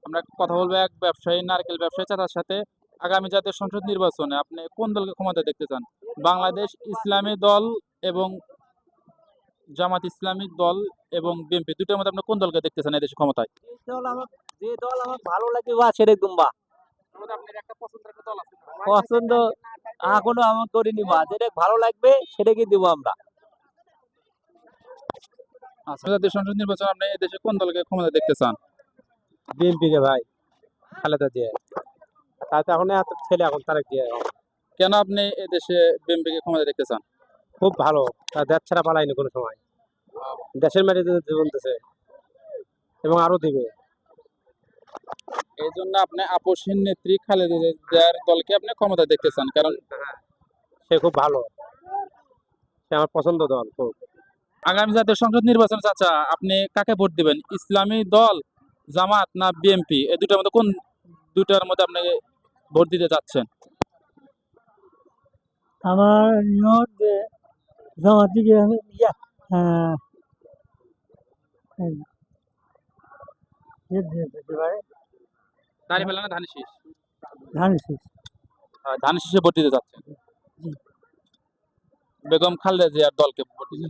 আমরা কথা বলবো এক ব্যবসায়ী, নারকেল ব্যবসায়ী চাচার সাথে। আগামী জাতীয় সংসদ নির্বাচনে আপনি কোন দলকে ক্ষমতা দেখতে চান? বাংলাদেশ ইসলামী দল এবং জামাত ইসলামী দল এবং বিএনপি, দুটোর মধ্যে আপনি কোন দলকে দেখতে চান এদেশে ক্ষমতায়? যে দল আমার ভালো লাগে বা সেটা দুম্বা আপনার একটা পছন্দের একটা দল আছে? পছন্দ এখনো আমার করিনি বা যেটা ভালো লাগবে সেটাকে দিব আমরা। আচ্ছা, জাতীয় সংসদ নির্বাচন আপনি এদেশে কোন দলকে ক্ষমতা দেখতে চান? বিএনপি কে ভাই, খালেদা জিয়া। তাতে এখন এত ছেলে এখন তারেক জিয়া কেন আপনি এদেশে বিএনপি কে ক্ষমতা দেখতে চান? খুব ভালো। তার দেশ ছাড়া পালায়নি কোনো সময়, দেশের মাটিতে জীবন দিতেছে এবং আরো দিবে। এই জন্য আপনি আপসহীন নেত্রী খালেদা জিয়ার দলকে আপনি ক্ষমতা দেখতে চান, কারণ সে খুব ভালো, সে আমার পছন্দ দল খুব। আগামী জাতীয় সংসদ নির্বাচন চাচা আপনি কাকে ভোট দিবেন? ইসলামী দল, জামাত না বিএনপি, এই দুটার মধ্যে কোন দুটার মধ্যে আপনি ভোট দিতে যাচ্ছেন? আমার নিয়ত যে জামাত দিকে হ্যাঁ দাঁড়িপাল্লা না ধানের শীষ? ধানের শীষ। ধানের শীষে ভোট দিতে যাচ্ছেন, বেগম খালেদা জিয়ার দলকে ভোট দিতে।